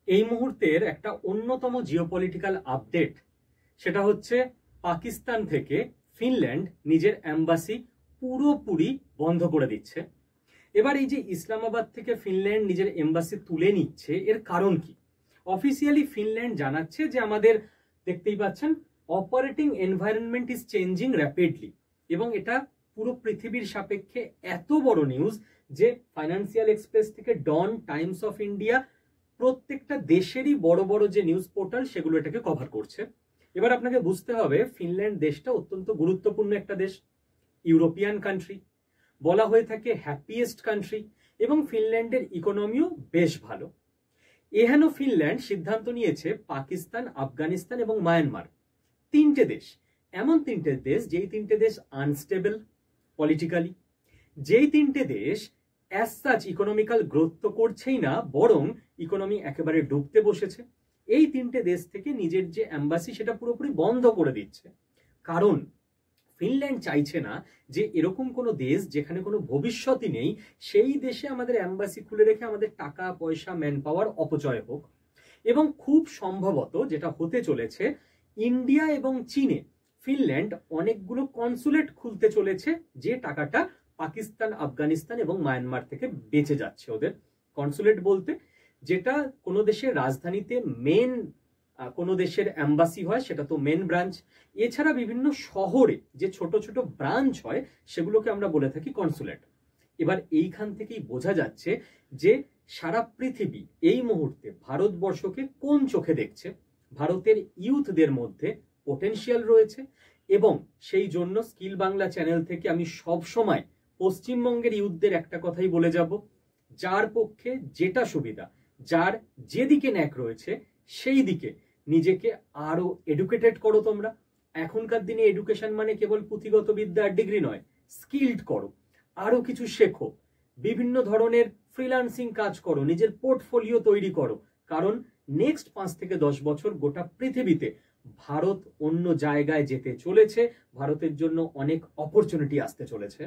এই মুহূর্তের একটা অন্যতম জিওপলিটিক্যাল আপডেট, সেটা হচ্ছে পাকিস্তান থেকে ফিনল্যান্ড নিজের এম্বাসি পুরোপুরি বন্ধ করে দিচ্ছে। এবার এই যে ইসলামাবাদ থেকে ফিনল্যান্ড নিজের এম্বাসি তুলে নিচ্ছে, এর কারণ কি? অফিসিয়ালি ফিনল্যান্ড জানাচ্ছে যে আমাদের, দেখতেই পাচ্ছেন, operating environment is changing rapidly, এবং এটা পুরো পৃথিবীর সাপেক্ষে এত বড় নিউজ যে ফাইন্যান্সিয়াল এক্সপ্রেস থেকে ডন, টাইমস অফ ইন্ডিয়া, প্রত্যেকটা দেশেরই বড় বড় যে নিউজ পোর্টাল সেগুলো এটাকে কভার করছে। এবার আপনাকে বুঝতে হবে ফিনল্যান্ড দেশটা অত্যন্ত গুরুত্বপূর্ণ একটা দেশ, ইউরোপিয়ান কান্ট্রি, বলা হয়ে থাকে হ্যাপিয়েস্ট কান্ট্রি, এবং ফিনল্যান্ডের ইকোনমিও বেশ ভালো। এহেন ফিনল্যান্ড সিদ্ধান্ত নিয়েছে পাকিস্তান, আফগানিস্তান এবং মায়ানমার, তিনটে দেশ, এমন তিনটে দেশ যেই তিনটে দেশ আনস্টেবল পলিটিক্যালি, যেই তিনটে দেশ অ্যাজ সাচ ইকোনমিক্যাল গ্রোথ তো করছেই না, বরং ইকোনমি একেবারে ডুবতে বসেছে, এই তিনটে দেশ থেকে নিজের যে এম্বাসি সেটা পুরোপুরি বন্ধ করে দিচ্ছে। কারণ ফিনল্যান্ড চাইছে না যে এরকম কোনো দেশ যেখানে কোনো ভবিষ্যৎই নেই সেই দেশে আমাদের এম্বাসি খুলে রেখে আমাদের টাকা পয়সা, ম্যান পাওয়ার অপচয় হোক। এবং খুব সম্ভবত যেটা হতে চলেছে, ইন্ডিয়া এবং চীনে ফিনল্যান্ড অনেকগুলো কনসুলেট খুলতে চলেছে, যে টাকাটা পাকিস্তান, আফগানিস্তান এবং মায়ানমার থেকে বেঁচে যাচ্ছে ওদের। কনসুলেট বলতে যেটা কোনো দেশের রাজধানীতে মেন কোনো দেশের এম্বাসি হয়, সেটা তো মেন ব্রাঞ্চ। এছাড়া বিভিন্ন শহরে যে ছোট ছোট ব্রাঞ্চ হয় সেগুলোকে আমরা বলে থাকি কনসুলেট। এবার এইখান থেকেই বোঝা যাচ্ছে যে সারা পৃথিবী এই মুহূর্তে ভারতবর্ষকে কোন চোখে দেখছে। ভারতের ইউথদের মধ্যে পোটেনশিয়াল রয়েছে, এবং সেই জন্য স্কিল বাংলা চ্যানেল থেকে আমি সব সময় পশ্চিমবঙ্গের ইউথদের একটা কথাই বলে যাব, যার পক্ষে যেটা সুবিধা, যার যেদিকে ন্যাক রয়েছে সেই দিকে নিজেকে আরো এডুকেটেড করো। তোমরা এখনকার দিনে এডুকেশন মানে কেবল পুঁথিগত বিদ্যা আর ডিগ্রি নয়, স্কিলড করো, আরো কিছু শেখো, বিভিন্ন ধরনের ফ্রিল্যান্সিং কাজ করো, নিজের পোর্টফোলিও তৈরি করো। কারণ নেক্সট 5 থেকে 10 বছর গোটা পৃথিবীতে ভারত অন্য জায়গায় যেতে চলেছে, ভারতের জন্য অনেক অপরচুনিটি আসতে চলেছে।